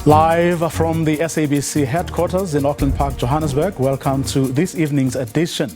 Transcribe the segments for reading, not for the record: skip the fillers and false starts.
Live from the SABC headquarters in Auckland Park, Johannesburg, welcome to this evening's edition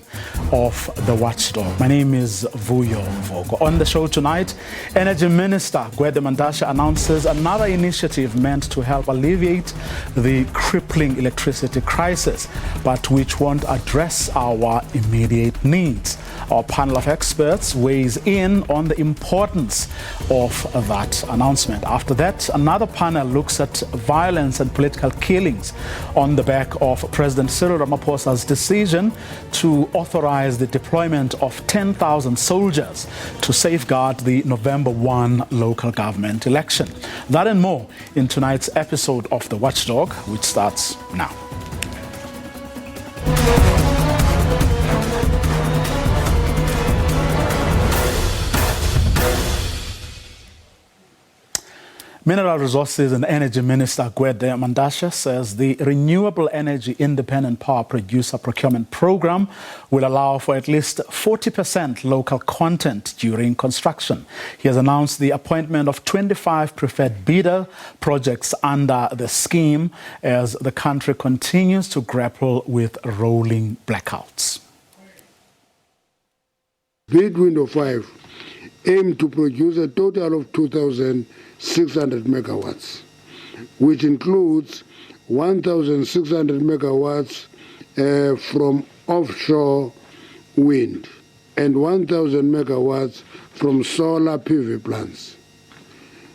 of The Watchdog. My name is Vuyo Vogo. On the show tonight, Energy Minister Gwede Mantashe announces another initiative meant to help alleviate the crippling electricity crisis, but which won't address our immediate needs. Our panel of experts weighs in on the importance of that announcement. After that, another panel looks at violence and political killings on the back of President Cyril Ramaphosa's decision to authorize the deployment of 10,000 soldiers to safeguard the November 1 local government election. That and more in tonight's episode of The Watchdog, which starts now. Mineral Resources and Energy Minister Gwede Mantashe says the Renewable Energy Independent Power Producer Procurement Program will allow for at least 40% local content during construction. He has announced the appointment of 25 preferred bidder projects under the scheme as the country continues to grapple with rolling blackouts. Bid window 5 aimed to produce a total of 2,600 megawatts, which includes 1,600 megawatts from offshore wind and 1,000 megawatts from solar PV plants.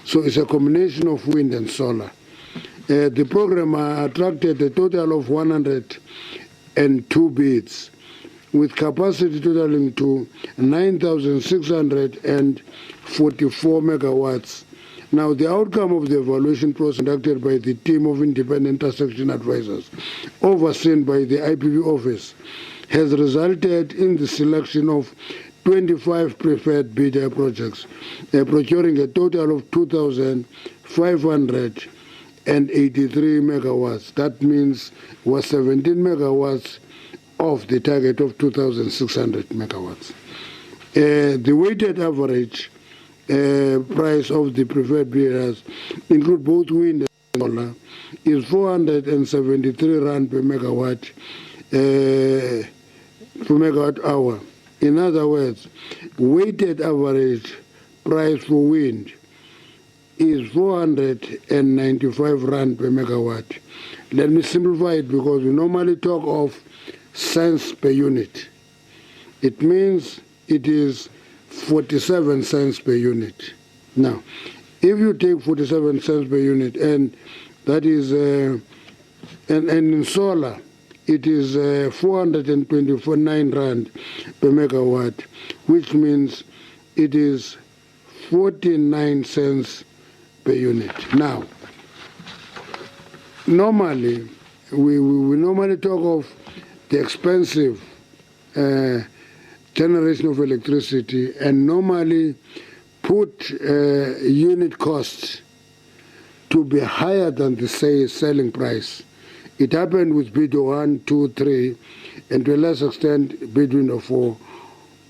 So it's a combination of wind and solar. The program attracted a total of 102 bids, with capacity totaling to 9,644 megawatts. Now, the outcome of the evaluation process conducted by the team of independent intersection advisors, overseen by the IPP office, has resulted in the selection of 25 preferred bidder projects, procuring a total of 2,583 megawatts. That means was 17 megawatts of the target of 2,600 megawatts. The weighted average price of the preferred bidders, include both wind and solar, is 473 rand per megawatt hour. In other words, weighted average price for wind is 495 rand per megawatt. Let me simplify it, because we normally talk of cents per unit. It means it is 47 cents per unit. Now, if you take 47 cents per unit, and that is, and in solar, it is 429 rand per megawatt, which means it is 49 cents per unit. Now, normally, we normally talk of the expensive generation of electricity and normally put unit costs to be higher than the selling price. It happened with bid 1, 2, 3, and to a lesser extent bid window 4.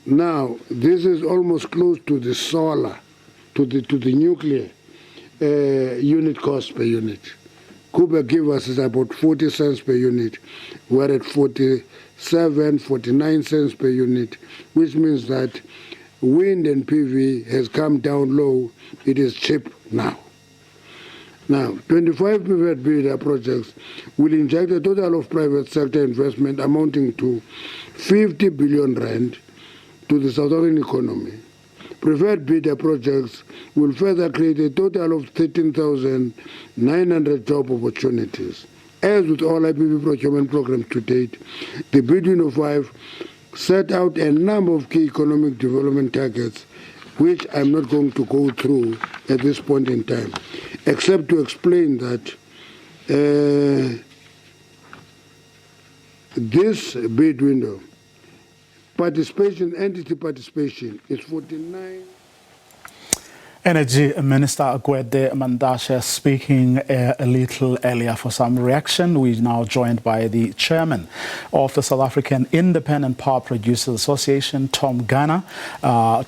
Now this is almost close to the solar, to the nuclear unit cost per unit. Kuba gave us is about 40 cents per unit. We're at 47, 49 cents per unit, which means that wind and PV has come down low. It is cheap now. Now, 25 preferred bidder projects will inject a total of private sector investment amounting to 50 billion rand to the South African economy. Preferred bidder projects will further create a total of 13,900 job opportunities. As with all IPP procurement programs to date, the bid window 5 set out a number of key economic development targets, which I'm not going to go through at this point in time, except to explain that this bid window, entity participation is 49. Energy Minister Gwede Mandashe speaking a little earlier. For some reaction, we're now joined by the chairman of the South African Independent Power Producers Association, Tom Ghana,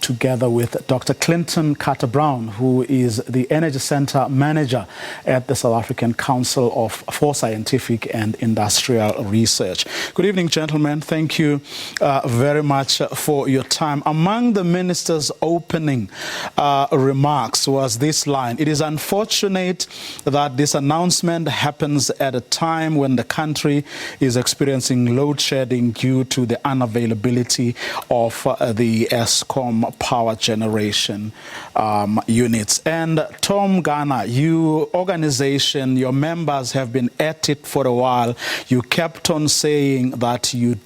together with Dr. Clinton Carter-Brown, who is the Energy Center Manager at the South African Council for Scientific and Industrial Research. Good evening, gentlemen. Thank you very much for your time. Among the minister's opening remarks was this line: "It is unfortunate that this announcement happens at a time when the country is experiencing load shedding due to the unavailability of the Eskom power generation units." And Tom Ghana, your organization, your members have been at it for a while. You kept on saying that you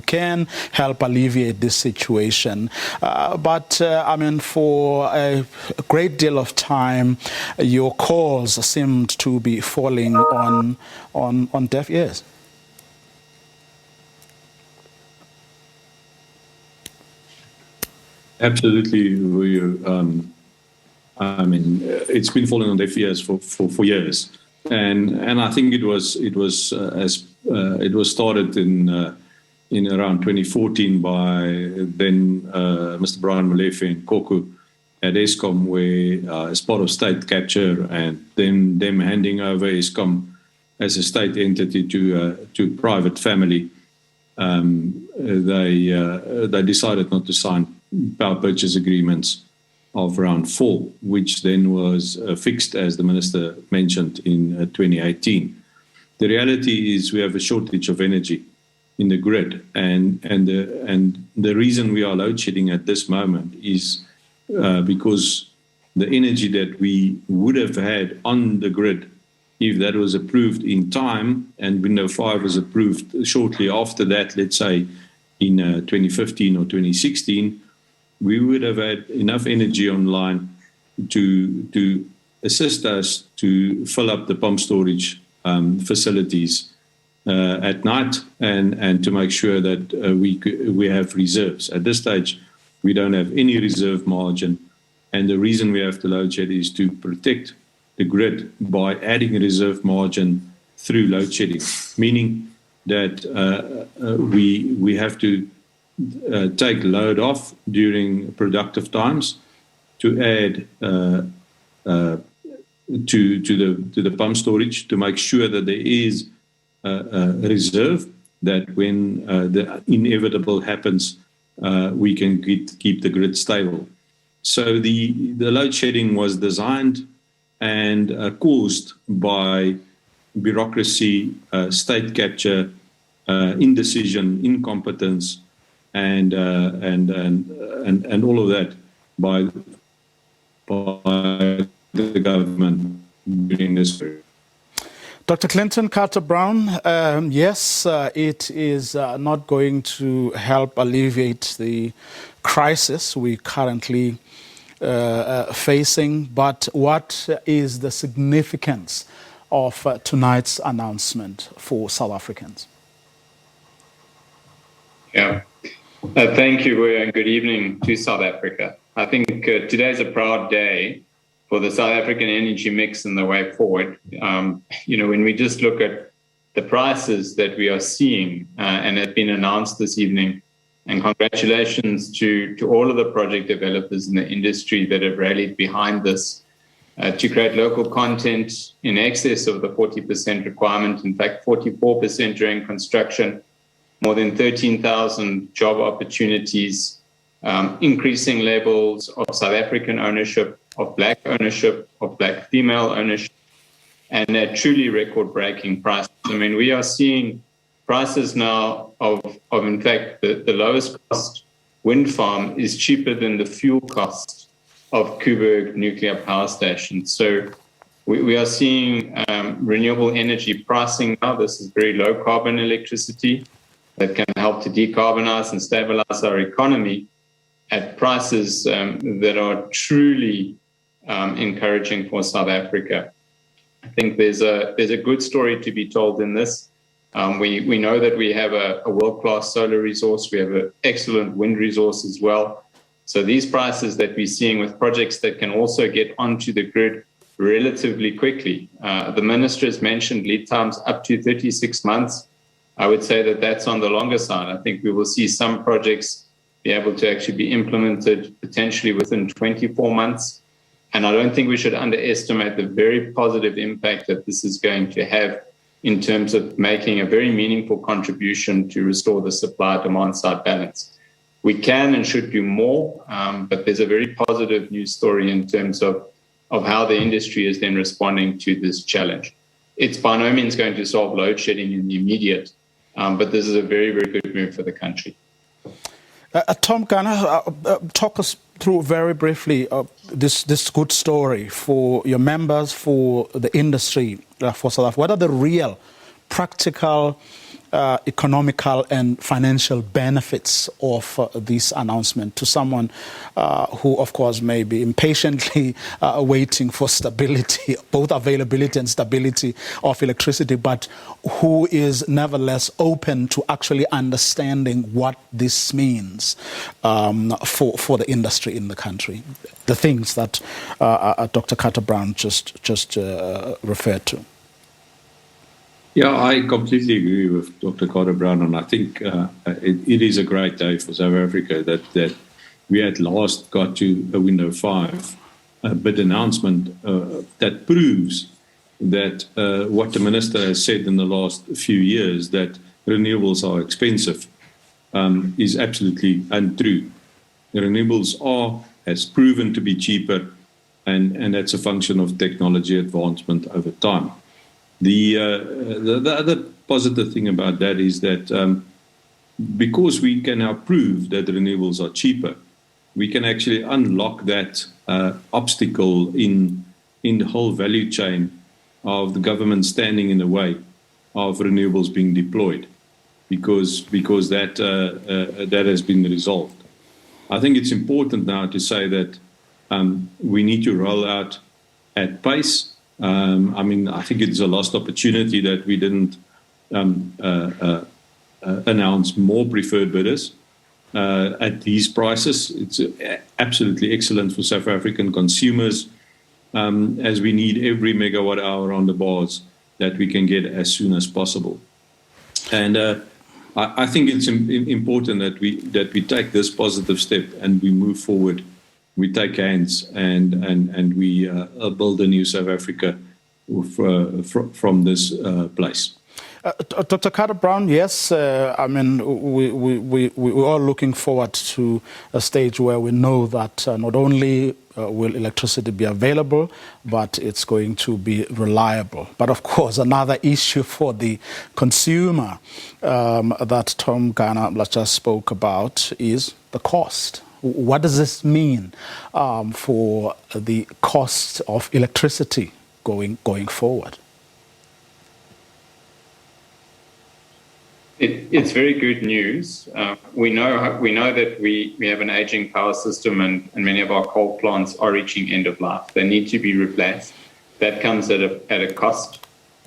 can help alleviate this situation. But I mean, for a great deal of time, your calls seemed to be falling on deaf ears. Absolutely. I mean, it's been falling on deaf ears for years, and I think it was started in around 2014 by then Mr. Brian Molefe and Koku at Eskom, where as part of state capture and then them handing over Eskom as a state entity to private family, they decided not to sign power purchase agreements of round 4, which then was fixed, as the minister mentioned, in 2018. The reality is we have a shortage of energy in the grid, and the reason we are load shedding at this moment is because the energy that we would have had on the grid, if that was approved in time, and Window 5 was approved shortly after that, let's say in 2015 or 2016, we would have had enough energy online to assist us to fill up the pump storage facilities at night and to make sure that we have reserves. At this stage, we don't have any reserve margin, and the reason we have to load shed is to protect the grid by adding a reserve margin through load shedding, meaning that we have to take load off during productive times to add to the pump storage to make sure that there is a reserve, that when the inevitable happens, we can keep the grid stable. So the load shedding was designed and caused by bureaucracy, state capture, indecision, incompetence, and all of that by the government during this period. Dr. Clinton Carter-Brown, yes, it is not going to help alleviate the crisis we currently facing, but what is the significance of tonight's announcement for South Africans? Yeah, thank you, and good evening to South Africa. I think today is a proud day for the South African energy mix and the way forward. When we just look at the prices that we are seeing and have been announced this evening, and congratulations to all of the project developers in the industry that have rallied behind this to create local content in excess of the 40% requirement, in fact, 44% during construction, more than 13,000 job opportunities, increasing levels of South African ownership, of black ownership, of black female ownership, and at truly record-breaking prices. I mean, we are seeing prices now of in fact, the lowest cost wind farm is cheaper than the fuel cost of Kuiberg nuclear power station. So we are seeing renewable energy pricing now. This is very low carbon electricity that can help to decarbonize and stabilize our economy at prices that are truly encouraging for South Africa. I think there's a good story to be told in this. We know that we have a world-class solar resource. We have an excellent wind resource as well. So these prices that we're seeing with projects that can also get onto the grid relatively quickly. The minister has mentioned lead times up to 36 months. I would say that that's on the longer side. I think we will see some projects be able to actually be implemented potentially within 24 months. And I don't think we should underestimate the very positive impact that this is going to have in terms of making a very meaningful contribution to restore the supply-demand side balance. We can and should do more, but there's a very positive news story in terms of how the industry is then responding to this challenge. It's by no means going to solve load shedding in the immediate, but this is a very, very good move for the country. Tom Ghana, talk us through very briefly this good story for your members, for the industry, for South Africa. What are the real, practical, economical and financial benefits of this announcement to someone who, of course, may be impatiently waiting for stability, both availability and stability of electricity, but who is nevertheless open to actually understanding what this means for the industry in the country, the things that Dr. Carter Brown just referred to? Yeah, I completely agree with Dr. Carter Brown, and I think it is a great day for South Africa that we at last got to a window 5 bid announcement that proves that what the minister has said in the last few years, that renewables are expensive, is absolutely untrue. The renewables has proven to be cheaper, and that's a function of technology advancement over time. The other positive thing about that is that because we can now prove that renewables are cheaper, we can actually unlock that obstacle in the whole value chain of the government standing in the way of renewables being deployed, because that has been resolved. I think it's important now to say that we need to roll out at pace. I think it's a lost opportunity that we didn't announce more preferred bidders at these prices. It's absolutely excellent for South African consumers, as we need every megawatt hour on the bars that we can get as soon as possible. And I think it's important that we take this positive step and we move forward. We take hands and we build a new South Africa from this place. Dr. Carter Brown, yes, we're all looking forward to a stage where we know that not only will electricity be available, but it's going to be reliable. But of course, another issue for the consumer that Tom Ghana just spoke about is the cost. What does this mean for the cost of electricity going forward? It's very good news. We know that we have an aging power system, and many of our coal plants are reaching end of life. They need to be replaced. That comes at a cost.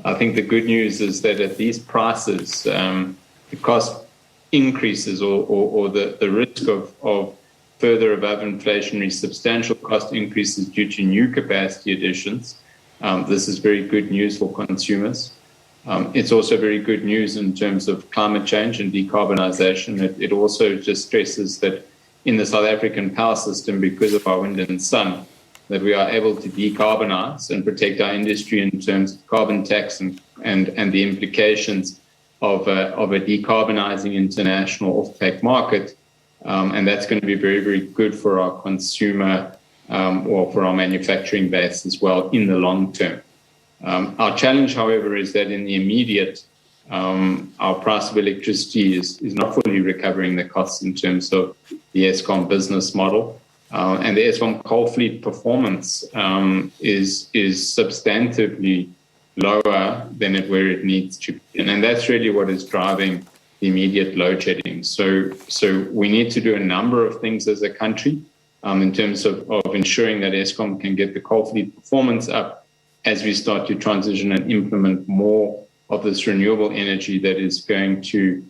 I think the good news is that at these prices, the cost increases or the risk of further above inflationary substantial cost increases due to new capacity additions. This is very good news for consumers. It's also very good news in terms of climate change and decarbonisation. It also just stresses that in the South African power system, because of our wind and sun, that we are able to decarbonise and protect our industry in terms of carbon tax and the implications of a decarbonising international offtake market. And that's going to be very, very good for our consumer or for our manufacturing base as well in the long term. Our challenge, however, is that in the immediate, our price of electricity is not fully recovering the costs in terms of the Eskom business model. And the Eskom coal fleet performance is substantively lower than where it needs to be. And that's really what is driving the immediate load shedding. So we need to do a number of things as a country in terms of ensuring that Eskom can get the coal fleet performance up as we start to transition and implement more of this renewable energy that is going to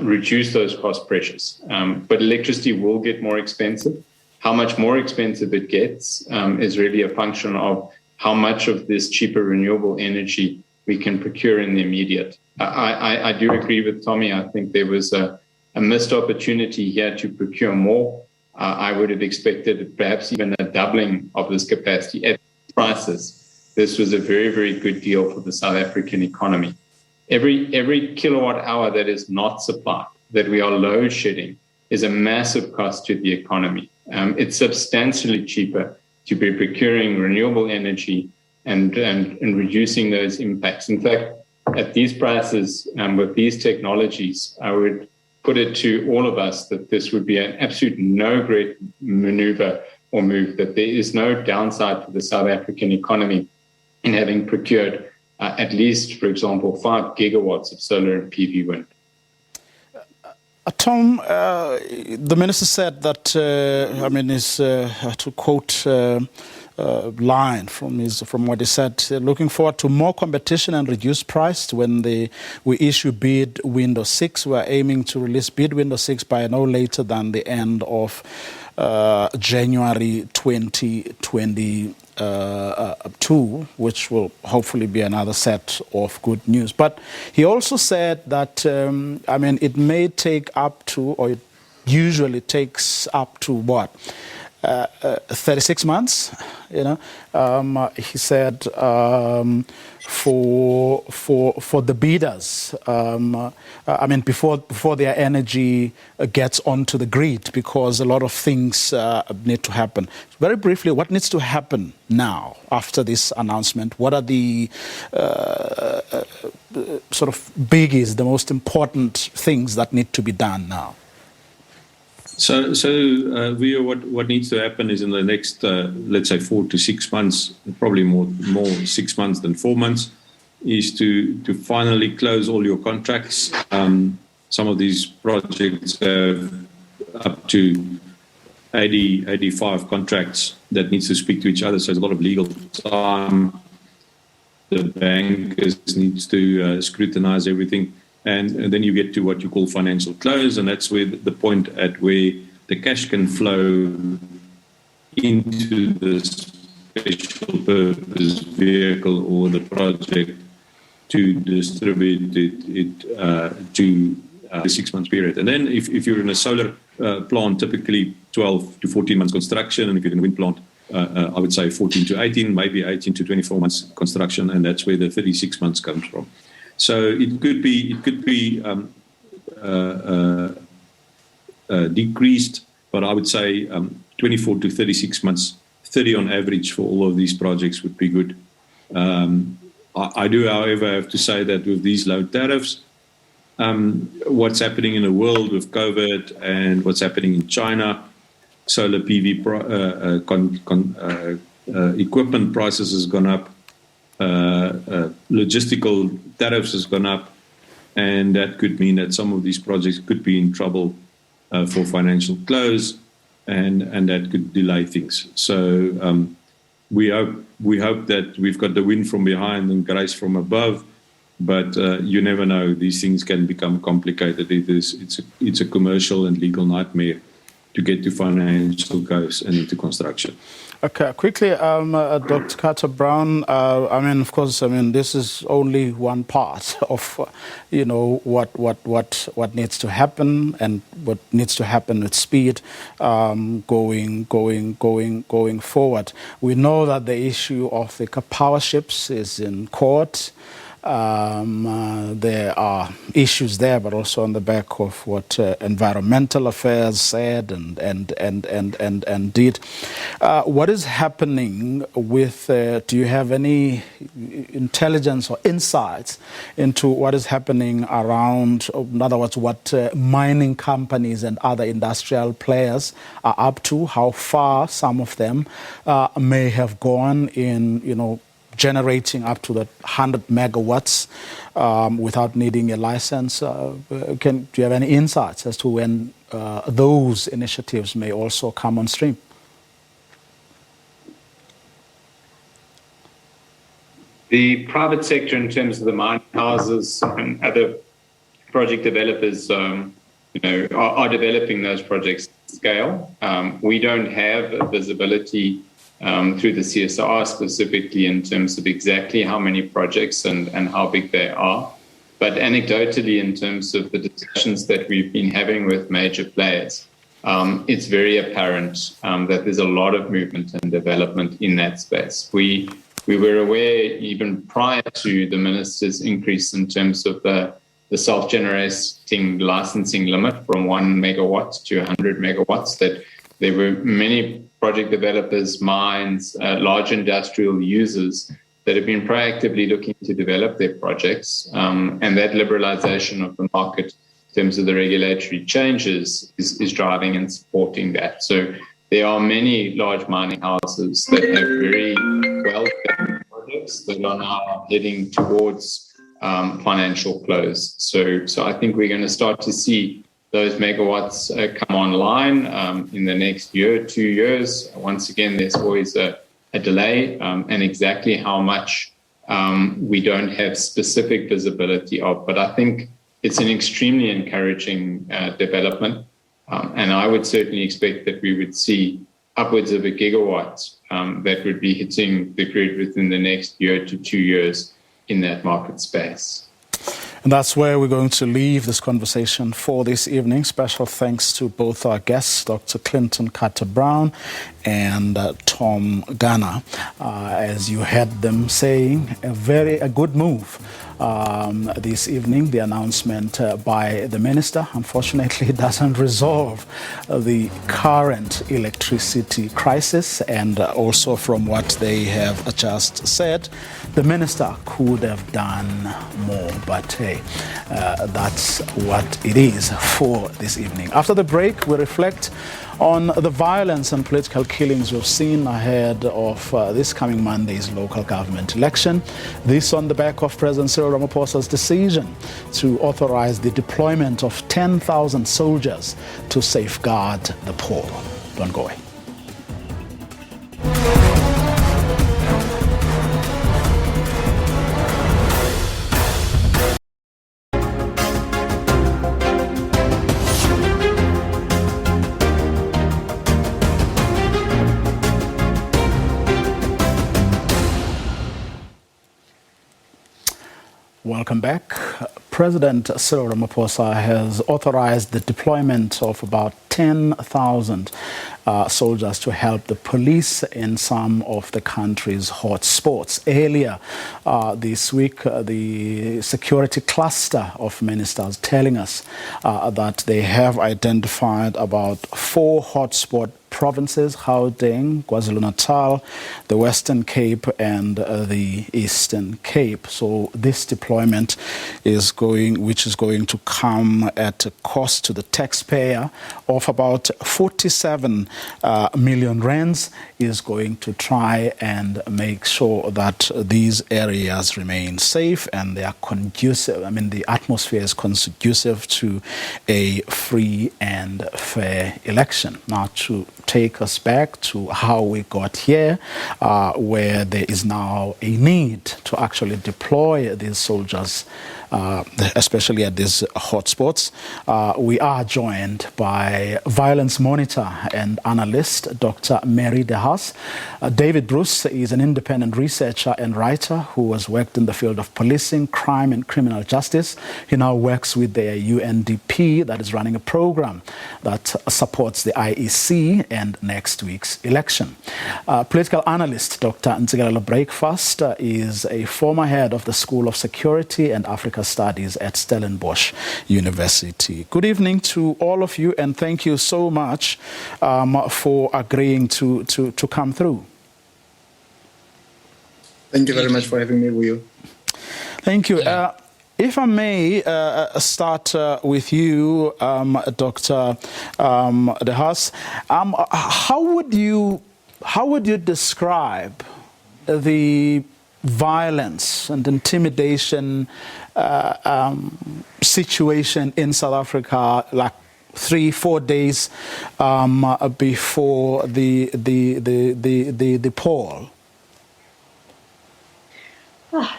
reduce those cost pressures. But electricity will get more expensive. How much more expensive it gets is really a function of how much of this cheaper renewable energy we can procure in the immediate. I do agree with Tommy. I think there was a missed opportunity here to procure more. I would have expected perhaps even a doubling of this capacity at prices. This was a very, very good deal for the South African economy. Every kilowatt hour that is not supplied, that we are load shedding, is a massive cost to the economy. It's substantially cheaper to be procuring renewable energy and reducing those impacts. In fact, at these prices, with these technologies, I would put it to all of us that this would be an absolute no-great maneuver or move, that there is no downside for the South African economy in having procured at least, for example, 5 gigawatts of solar and PV wind. Tom, the minister said that, to quote line from what he said, looking forward to more competition and reduced price when we issue bid window 6. We're aiming to release bid window 6 by no later than the end of January 2022, which will hopefully be another set of good news. But he also said that, it may take up to, or it usually takes up to what? 36 months, he said, for the bidders, before their energy gets onto the grid, because a lot of things need to happen. Very briefly, what needs to happen now after this announcement? What are the sort of biggies, the most important things that need to be done now? So, Vio, what needs to happen is in the next, let's say, 4 to 6 months, probably more 6 months than 4 months, is to finally close all your contracts. Some of these projects have up to 80, 85 contracts that needs to speak to each other. So there's a lot of legal time. The bankers needs to scrutinize everything. And then you get to what you call financial close, and that's where the point at where the cash can flow into the special purpose vehicle or the project to distribute it to the 6 month period. And then if you're in a solar plant, typically 12 to 14 months construction, and if you're in a wind plant, I would say 14 to 18, maybe 18 to 24 months construction, and that's where the 36 months comes from. So it could be decreased, but I would say 24 to 36 months, 30 on average for all of these projects would be good. I do, however, have to say that with these low tariffs, what's happening in the world with COVID and what's happening in China, solar PV equipment prices has gone up. Logistical tariffs has gone up, and that could mean that some of these projects could be in trouble for financial close, and that could delay things. So we hope that we've got the wind from behind and grace from above, but you never know. These things can become complicated. It's a commercial and legal nightmare to get to financial close and into construction. Okay, quickly, Dr. Carter Brown. Of course, this is only one part of, what needs to happen and what needs to happen with speed, going forward. We know that the issue of the power ships is in court. There are issues there, but also on the back of what environmental affairs said and did. What is happening with? Do you have any intelligence or insights into what is happening around? In other words, what mining companies and other industrial players are up to? How far some of them may have gone in, generating up to the 100 megawatts without needing a license. Do you have any insights as to when those initiatives may also come on stream? The private sector, in terms of the mining houses and other project developers, are developing those projects. scale. We don't have visibility through the CSR specifically in terms of exactly how many projects and how big they are. But anecdotally, in terms of the discussions that we've been having with major players, it's very apparent that there's a lot of movement and development in that space. We were aware even prior to the minister's increase in terms of the self-generating licensing limit from 1 megawatt to 100 megawatts, that there were many project developers, mines, large industrial users that have been proactively looking to develop their projects. And that liberalization of the market in terms of the regulatory changes is driving and supporting that. So there are many large mining houses that have very well-developed projects that are now heading towards financial close. So I think we're going to start to see those megawatts come online in the next year, 2 years. Once again, there's always a delay, and exactly how much we don't have specific visibility of. But I think it's an extremely encouraging development, and I would certainly expect that we would see upwards of a gigawatt that would be hitting the grid within the next year to 2 years in that market space. And that's where we're going to leave this conversation for this evening. Special thanks to both our guests, Dr. Clinton Carter-Brown and Tom Ghana. As you heard them saying, a good move this evening. The announcement by the minister, unfortunately, doesn't resolve the current electricity crisis. And also from what they have just said, the minister could have done more. But hey, that's what it is for this evening. After the break, we reflect on the violence and political killings we've seen ahead of this coming Monday's local government election. This on the back of President Cyril Ramaphosa's decision to authorize the deployment of 10,000 soldiers to safeguard the poor. Don't go away. Welcome back. President Cyril Ramaphosa has authorized the deployment of about 10,000 soldiers to help the police in some of the country's hot spots. Earlier this week, the security cluster of ministers telling us that they have identified about 4 hotspot provinces: Gauteng, KwaZulu-Natal, the Western Cape, and the Eastern Cape. So this deployment which is going to come at a cost to the taxpayer of about 47 million rands, is going to try and make sure that these areas remain safe and they are conducive. I mean, the atmosphere is conducive to a free and fair election. Now, to take us back to how we got here, where there is now a need to actually deploy these soldiers, especially at these hotspots. We are joined by violence monitor and analyst Dr. Mary De Haas. David Bruce is an independent researcher and writer who has worked in the field of policing, crime and criminal justice. He now works with the UNDP that is running a program that supports the IEC and next week's election. Political analyst Dr. Ntsikelelo Breakfast is a former head of the School of Security and Africa Studies at Stellenbosch University. Good evening to all of you, and thank you so much for agreeing to come through. Thank you very much for having me, Will. Thank you. If I may start with you, Dr. De Haas, how would you describe the violence and intimidation situation in South Africa, like 3-4 days before the poll?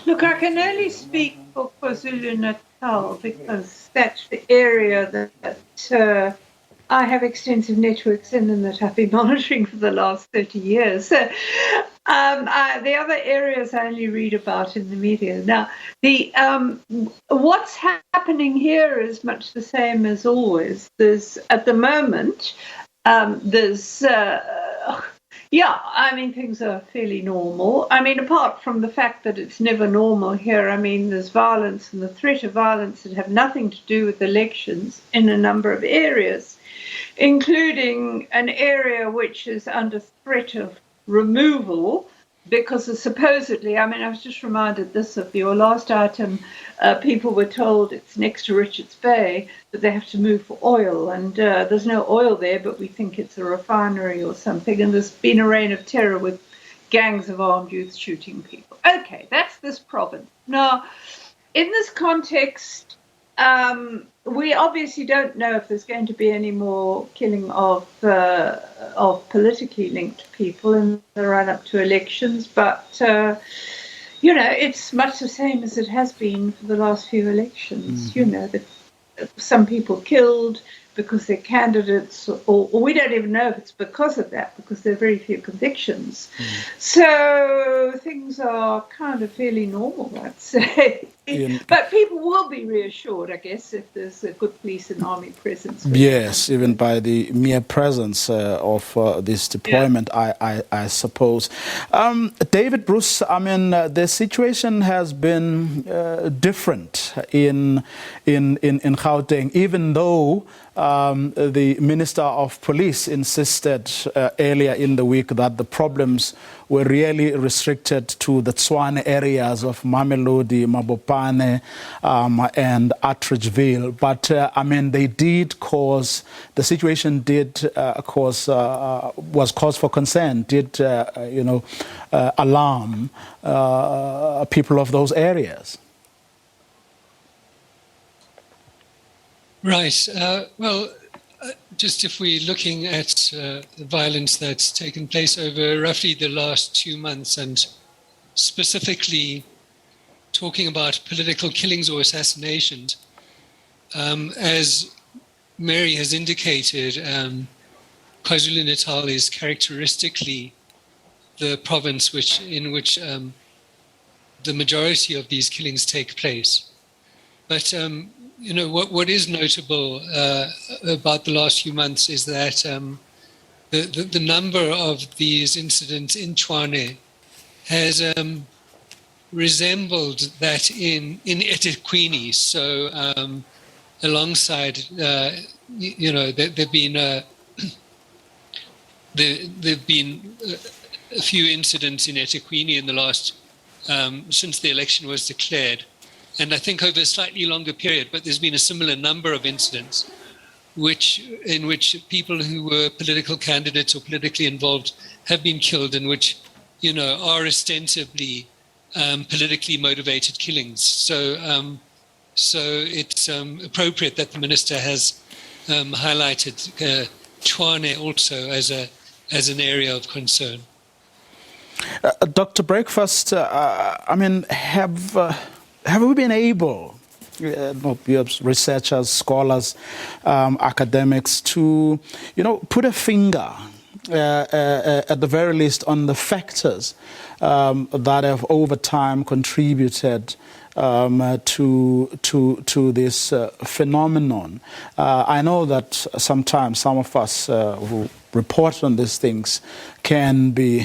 Look, I can only speak for KwaZulu-Natal because that's the area that I have extensive networks in them that I've been monitoring for the last 30 years. So the other areas I only read about in the media. Now, what's happening here is much the same as always. There's, at the moment, things are fairly normal. I mean, apart from the fact that it's never normal here, I mean, there's violence and the threat of violence that have nothing to do with elections in a number of areas, including an area which is under threat of removal because supposedly, I mean, I was just reminded this of your last item, people were told it's next to Richards Bay that they have to move for oil, and there's no oil there, but we think it's a refinery or something, and there's been a reign of terror with gangs of armed youth shooting people. Okay, that's this province. Now, in this context, we obviously don't know if there's going to be any more killing of politically linked people in the run-up to elections, but it's much the same as it has been for the last few elections. That some people killed because they're candidates, or we don't even know if it's because of that, because there are very few convictions. So things are kind of fairly normal, I'd say. But people will be reassured, I guess, if there's a good police and army presence. Yes, even by the mere presence of this deployment, yeah. I suppose. David Bruce, I mean, the situation has been different in Gauteng, even though the Minister of Police insisted earlier in the week that the problems were really restricted to the Tshwane areas of Mamelodi, Mabopane, and Atteridgeville. But, the situation was cause for concern, alarm people of those areas. Right. Just if we're looking at the violence that's taken place over roughly the last 2 months, and specifically talking about political killings or assassinations, as Mary has indicated, KwaZulu-Natal is characteristically the province in which the majority of these killings take place. But what is notable about the last few months is that the number of these incidents in Tshwane has resembled that in eThekwini. So alongside, there've been a few incidents in eThekwini in the last since the election was declared. And I think over a slightly longer period, but there's been a similar number of incidents in which people who were political candidates or politically involved have been killed, and which, are ostensibly politically motivated killings. So it's appropriate that the minister has highlighted Tshwane also as an area of concern. Dr. Breakfast, have we been able, researchers, scholars, academics, to, put a finger, at the very least, on the factors that have over time contributed to this phenomenon? I know that sometimes some of us who report on these things can be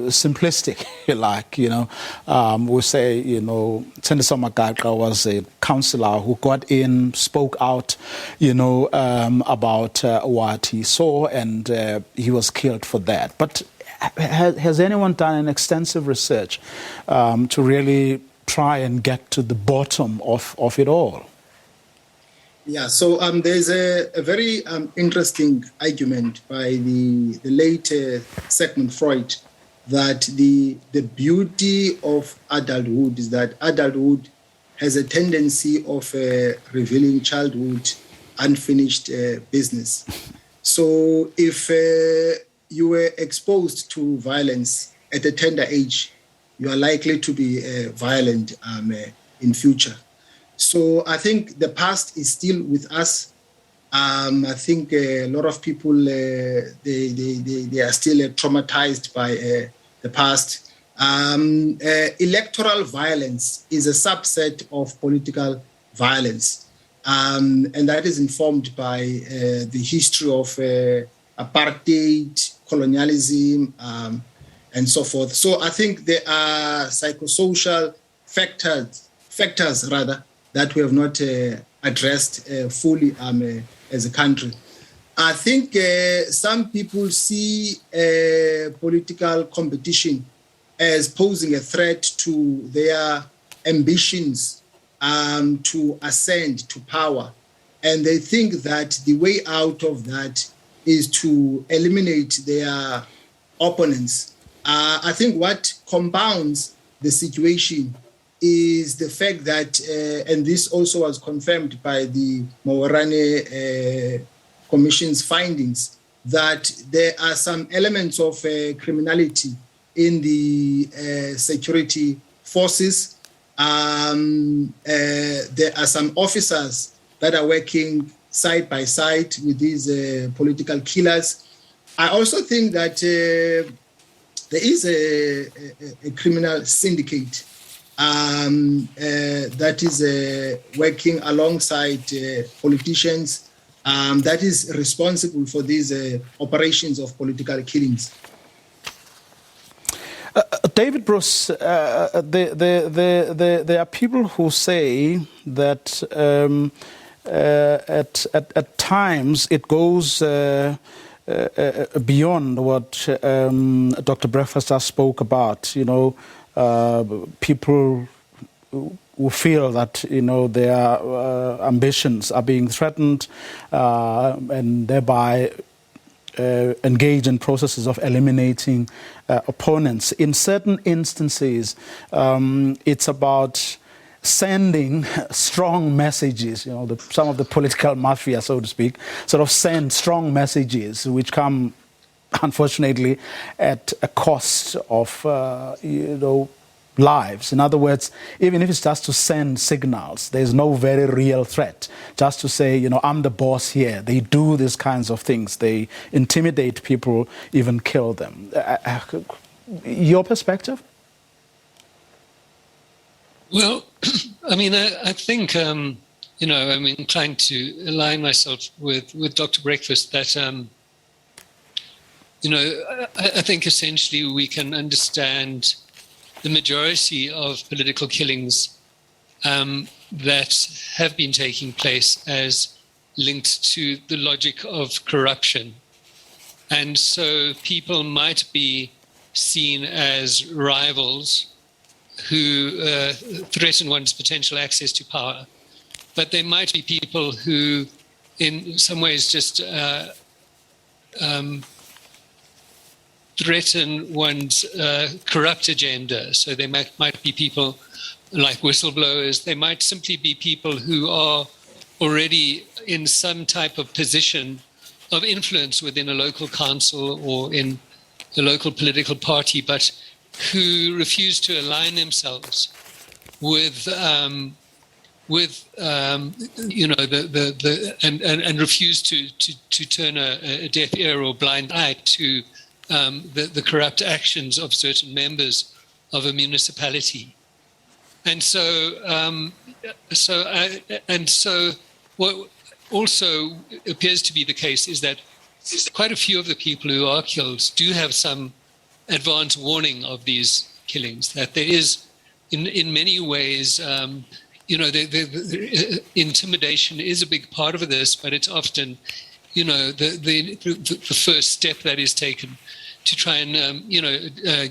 simplistic, we say, Tsendiso Magaqa was a councillor who got in, spoke out, about what he saw, and he was killed for that. But has anyone done an extensive research to really try and get to the bottom of it all? Yeah, so there's a very interesting argument by the late Sigmund Freud that the beauty of adulthood is that adulthood has a tendency of revealing childhood unfinished business. So if you were exposed to violence at a tender age, you are likely to be violent in future. So I think the past is still with us. I think a lot of people they are still traumatized by the past. Electoral violence is a subset of political violence, and that is informed by the history of apartheid, colonialism, and so forth. So I think there are psychosocial factors that we have not addressed fully as a country. I think some people see political competition as posing a threat to their ambitions to ascend to power. And they think that the way out of that is to eliminate their opponents. I think what compounds the situation is the fact that, and this also was confirmed by the Moorane Commission's findings, that there are some elements of criminality in the security forces. There are some officers that are working side by side with these political killers. I also think that there is a criminal syndicate that is working alongside politicians that is responsible for these operations of political killings. David Bruce, there are people who say that at times it goes beyond what Dr. Breakfast just spoke about. You know, people who feel that, you know, their ambitions are being threatened and thereby engage in processes of eliminating opponents. In certain instances, it's about sending strong messages. You know, some of the political mafia, so to speak, sort of send strong messages which come, unfortunately, at a cost of, you know, lives. In other words, even if it's just to send signals, there's no very real threat. Just to say, you know, I'm the boss here. They do these kinds of things. They intimidate people, even kill them. Your perspective? Well, I mean, I think, you know, I'm inclined to align myself with Dr. Breakfast that, you know, I think essentially we can understand the majority of political killings that have been taking place as linked to the logic of corruption. And so people might be seen as rivals who threaten one's potential access to power. But there might be people who, in some ways, just threaten one's corrupt agenda. So they might be people like whistleblowers. They might simply be people who are already in some type of position of influence within a local council or in a local political party, but who refuse to align themselves with you know, and refuse to turn a deaf ear or blind eye to the corrupt actions of certain members of a municipality. And so what also appears to be the case is that quite a few of the people who are killed do have some advance warning of these killings, that there is, in many ways, you know, the intimidation is a big part of this, but it's often, you know, the first step that is taken to try and, you know,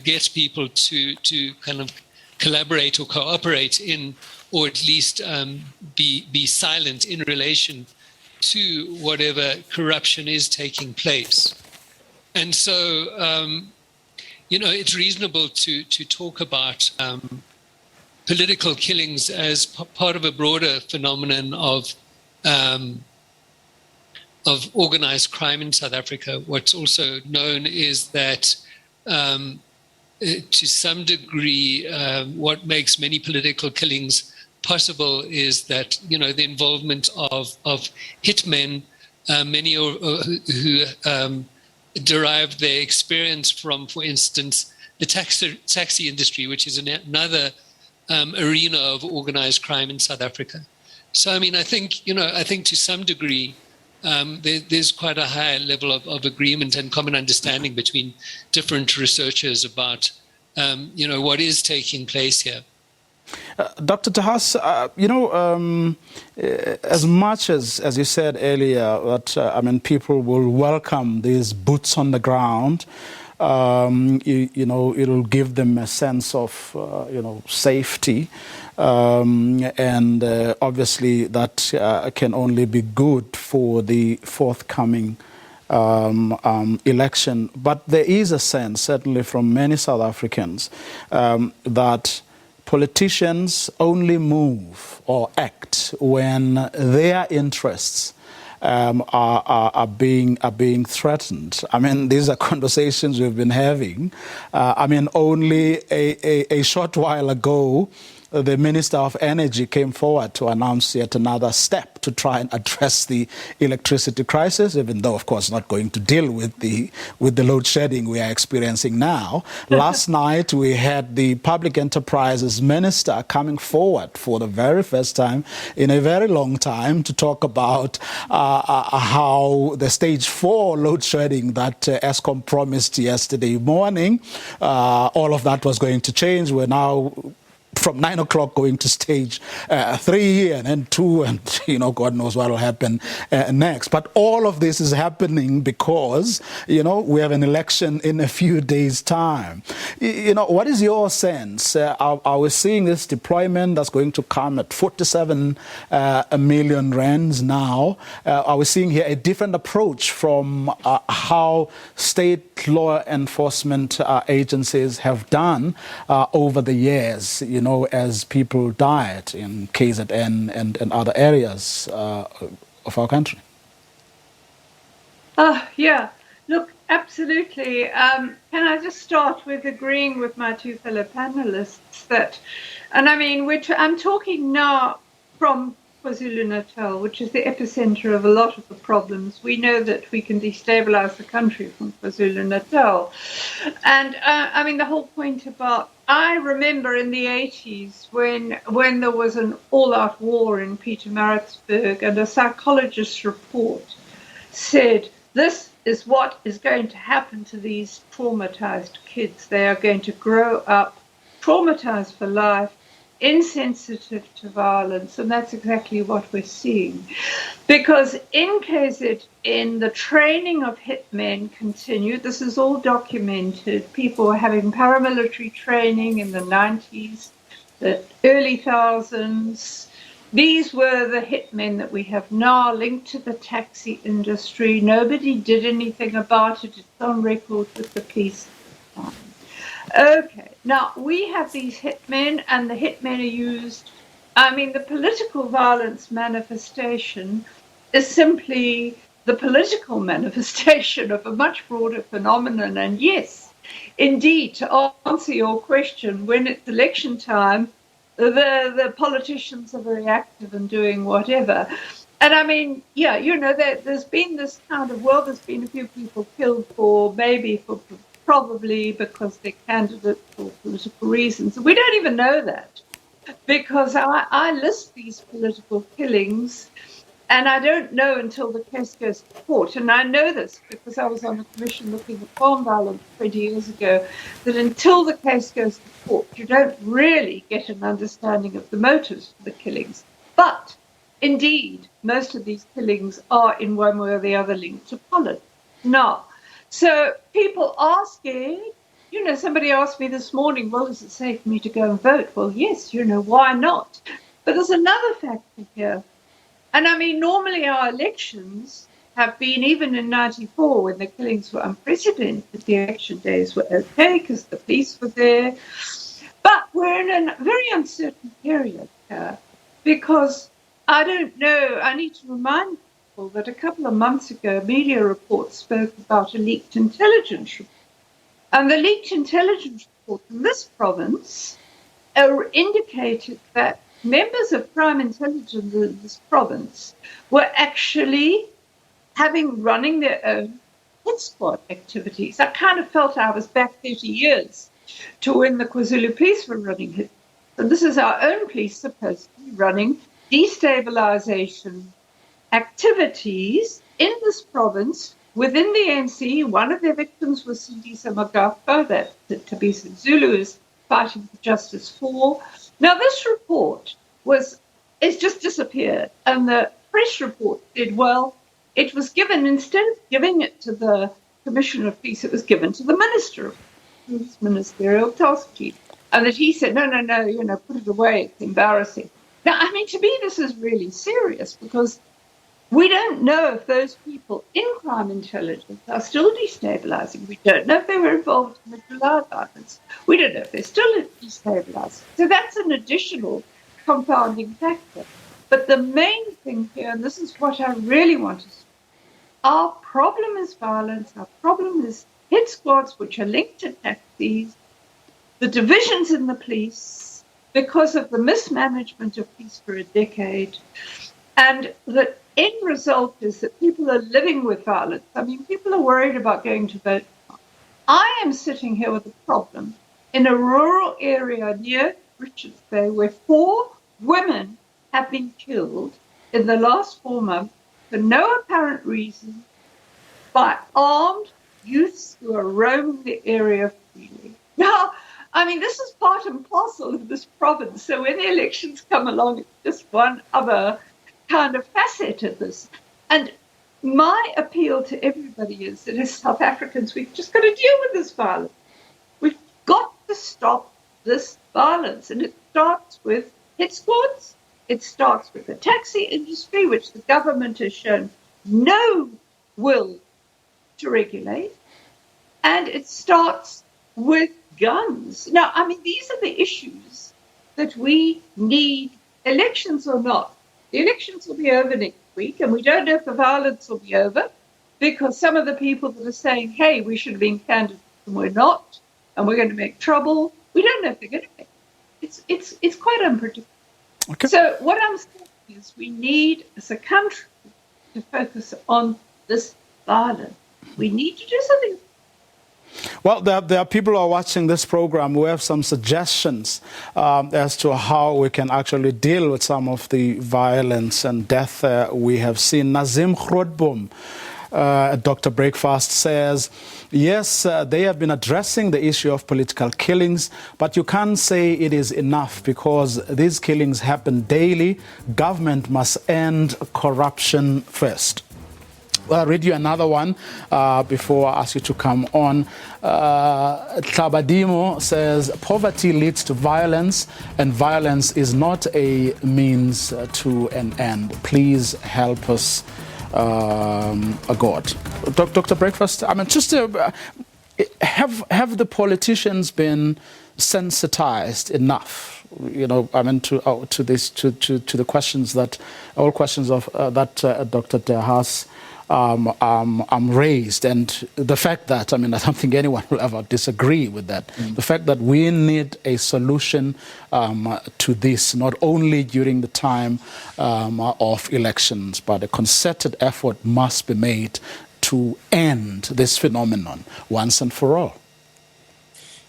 get people to kind of collaborate or cooperate in, or at least be silent in relation to whatever corruption is taking place. And so, you know, it's reasonable to talk about political killings as part of a broader phenomenon of organized crime in South Africa. What's also known is that to some degree, what makes many political killings possible is that, you know, the involvement of hitmen many who derived their experience from, for instance, the taxi industry, which is another arena of organized crime in South Africa. So, I mean, I think to some degree, there's quite a high level of agreement and common understanding between different researchers about, what is taking place here. Dr. Tahas, as much as you said earlier, that people will welcome these boots on the ground. It'll give them a sense of, safety. And obviously that can only be good for the forthcoming election. But there is a sense, certainly from many South Africans, that politicians only move or act when their interests are being threatened. I mean, these are conversations we've been having. Only a short while ago, the Minister of Energy came forward to announce yet another step to try and address the electricity crisis, even though, of course, not going to deal with the load shedding we are experiencing now. Last night, we had the Public Enterprises Minister coming forward for the very first time in a very long time to talk about how the stage 4 load shedding that Eskom promised yesterday morning, all of that was going to change. We're now from 9 o'clock going to stage 3 and then 2 and, God knows what will happen next. But all of this is happening because, we have an election in a few days' time. What is your sense? Are we seeing this deployment that's going to come at 47 million rands now? Are we seeing here a different approach from how state law enforcement agencies have done over the years, as people died in KZN and other areas of our country? Yeah, look, absolutely. Can I just start with agreeing with my two fellow panelists that, I'm talking now from KwaZulu-Natal, which is the epicenter of a lot of the problems. We know that we can destabilize the country from KwaZulu-Natal. And the whole point about, I remember in the 80s when there was an all-out war in Pietermaritzburg and a psychologist's report said, this is what is going to happen to these traumatized kids. They are going to grow up traumatized for life, insensitive to violence, and that's exactly what we're seeing. Because in KZN, the training of hitmen continued. This is all documented. People were having paramilitary training in the 90s, the early thousands. These were the hitmen that we have now linked to the taxi industry. Nobody did anything about it. It's on record with the police. Okay, now we have these hitmen, and the hitmen are used. The political violence manifestation is simply the political manifestation of a much broader phenomenon. And yes, indeed, to answer your question, when it's election time, the politicians are very active and doing whatever. And there's been this kind of, there's been a few people killed probably because they're candidates for political reasons. We don't even know that, because I list these political killings, and I don't know until the case goes to court. And I know this because I was on a commission looking at farm violence 20 years ago, that until the case goes to court, you don't really get an understanding of the motives for the killings. But indeed, most of these killings are in one way or the other linked to politics. Now, so people are scared. Somebody asked me this morning, is it safe for me to go and vote? Well, yes, why not? But there's another factor here. And normally our elections have been, even in 94, when the killings were unprecedented, the election days were okay because the police were there. But we're in a very uncertain period here, because I don't know, I need to remind people that a couple of months ago, media reports spoke about a leaked intelligence report. And the leaked intelligence report in this province indicated that members of crime intelligence in this province were actually running their own hit squad activities. I kind of felt I was back 30 years to when the KwaZulu police were running hit. And this is our own police supposed to be running destabilization activities in this province within the ANC. One of their victims was Sindisa Magafa, that Tabisa Zulu is fighting for justice for. Now, this report it's just disappeared. And the press report said, well, it was given, instead of giving it to the Commissioner of Police, it was given to the Minister of Police, Ministerial Task Chief. And that he said, no, put it away, it's embarrassing. Now, I mean, to me, this is really serious because we don't know if those people in crime intelligence are still destabilizing. We don't know if they were involved in the July violence. We don't know if they're still destabilizing. So that's an additional compounding factor. But the main thing here, and this is what I really want to say, our problem is violence. Our problem is hit squads, which are linked to taxis, the divisions in the police, because of the mismanagement of police for a decade. And the end result is that people are living with violence. I mean, people are worried about going to vote. I am sitting here with a problem in a rural area near Richards Bay where 4 women have been killed in the last 4 months for no apparent reason by armed youths who are roaming the area freely. Now, I mean, this is part and parcel of this province. So when the elections come along, it's just one other kind of facet of this. And my appeal to everybody is that as South Africans, we've just got to deal with this violence. We've got to stop this violence. And it starts with hit squads. It starts with the taxi industry, which the government has shown no will to regulate. And it starts with guns. Now, I mean, these are the issues that we need, elections or not. The elections will be over next week, and we don't know if the violence will be over because some of the people that are saying, hey, we should have been candidates and we're not, and we're going to make trouble, we don't know if they're going to make it. It's quite unpredictable. Okay. So what I'm saying is we need, as a country, to focus on this violence. We need to do something. Well, there are people who are watching this program who have some suggestions as to how we can actually deal with some of the violence and death we have seen. Nazim Grootboom, Dr. Breakfast, says, yes, they have been addressing the issue of political killings, but you can't say it is enough because these killings happen daily. Government must end corruption first. I'll read you another one before I ask you to come on. Tlabadimo says, poverty leads to violence, and violence is not a means to an end. Please help us, God. Dr. Breakfast, I mean, just have the politicians been sensitized enough? You know, I mean, to the questions that all questions of that Dr. Terhas raised, and the fact that, I mean, I don't think anyone will ever disagree with that. The fact that we need a solution to this, not only during the time of elections, but a concerted effort must be made to end this phenomenon once and for all.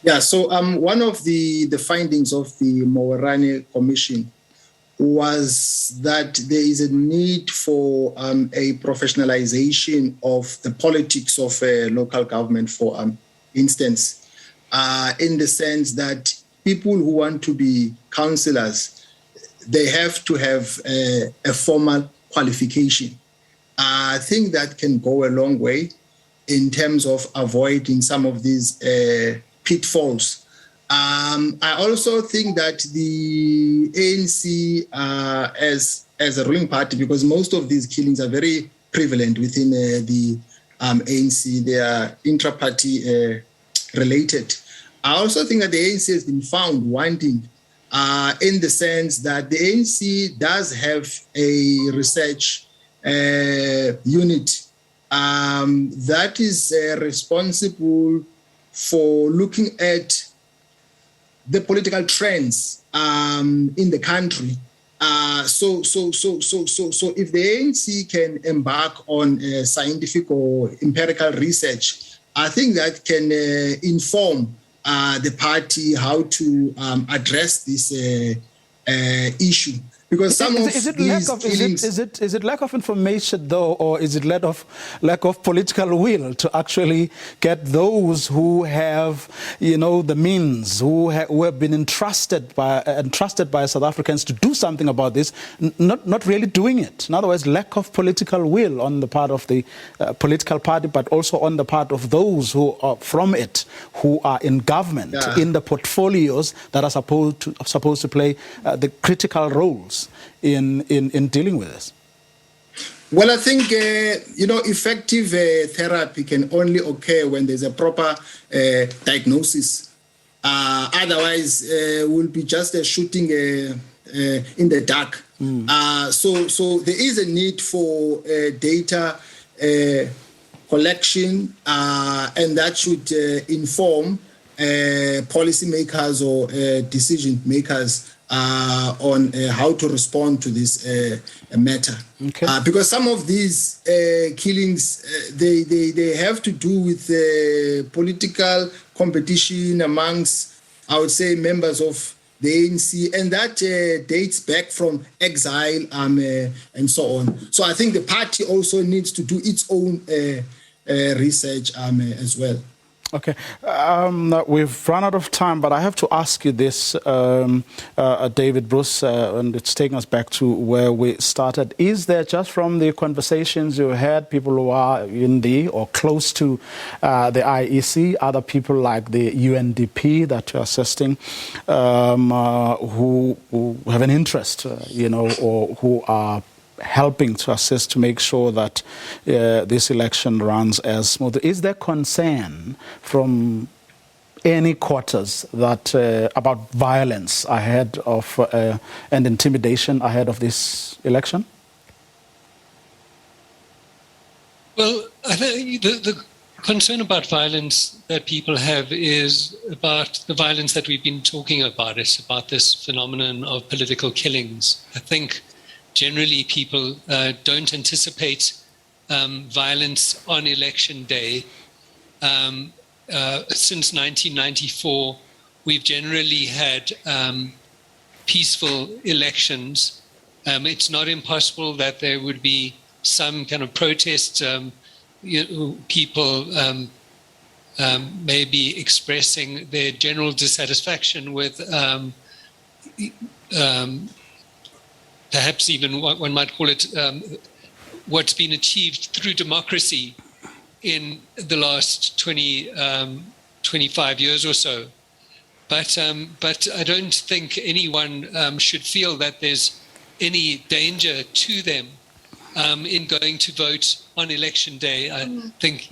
Yeah, so one of the findings of the Moerane Commission was that there is a need for a professionalization of the politics of local government, for instance, in the sense that people who want to be councillors, they have to have a formal qualification. I think that can go a long way in terms of avoiding some of these pitfalls. I also think that the ANC as a ruling party, because most of these killings are very prevalent within the ANC, they are intra-party related. I also think that the ANC has been found wanting in the sense that the ANC does have a research unit that is responsible for looking at the political trends in the country So if the ANC can embark on scientific or empirical research, I think that can inform the party how to address this issue. Because some of these killings... Is it lack of information, though, or is it lack of political will to actually get those who have, the means, who have been entrusted by South Africans to do something about this, not really doing it? In other words, lack of political will on the part of the political party, but also on the part of those who are from it, who are in government, in the portfolios that are supposed to play the critical roles in dealing with this? Well, I think, effective therapy can only occur when there's a proper diagnosis. Otherwise, we'll be just shooting in the dark. So there is a need for data collection, and that should inform policymakers or decision makers on how to respond to this matter. Okay. Because some of these killings, they have to do with political competition amongst, I would say, members of the ANC, and that dates back from exile and so on. So I think the party also needs to do its own research as well. Okay, we've run out of time, but I have to ask you this, David Bruce, and it's taking us back to where we started. Is there, just from the conversations you had, people who are in the or close to the IEC, other people like the UNDP that you're assisting, who have an interest, or who are helping to assist to make sure that this election runs as smooth? Is there concern from any quarters that about violence ahead of and intimidation ahead of this election? Well, I think the concern about violence that people have is about the violence that we've been talking about. It's about this phenomenon of political killings. I think generally, people don't anticipate violence on election day. Since 1994, we've generally had peaceful elections. It's not impossible that there would be some kind of protest, people maybe expressing their general dissatisfaction with perhaps even what one might call it, what's been achieved through democracy in the last 25 years or so. But I don't think anyone should feel that there's any danger to them in going to vote on election day. I think,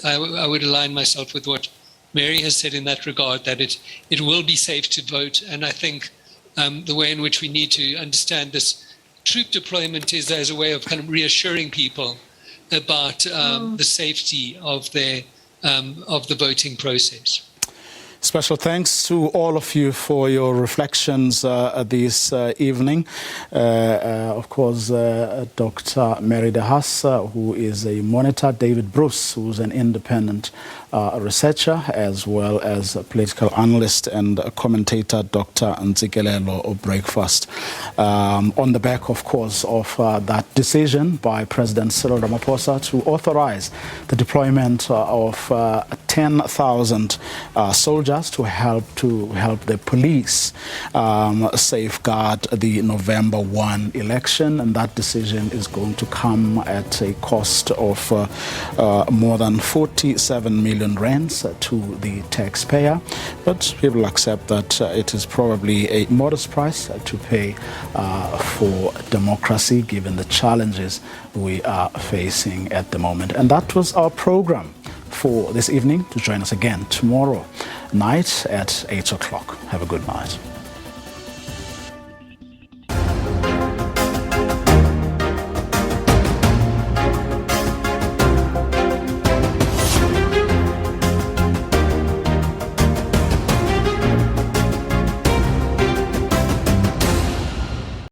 I would align myself with what Mary has said in that regard, that it will be safe to vote. And I think the way in which we need to understand this troop deployment is as a way of kind of reassuring people about the safety of the voting process. Special thanks to all of you for your reflections this evening. Of course, Dr. Mary De Haas, who is a monitor, David Bruce, who's an independent researcher, as well as a political analyst and a commentator, Dr. Ntsikelelo Breakfast. On the back, of course, of that decision by President Cyril Ramaphosa to authorize the deployment of 10,000 soldiers to help the police safeguard the November 1 election, and that decision is going to come at a cost of more than 47 million rands to the taxpayer. But people accept that it is probably a modest price to pay for democracy, given the challenges we are facing at the moment. And that was our program for this evening. To join us again tomorrow night at 8 o'clock. Have a good night.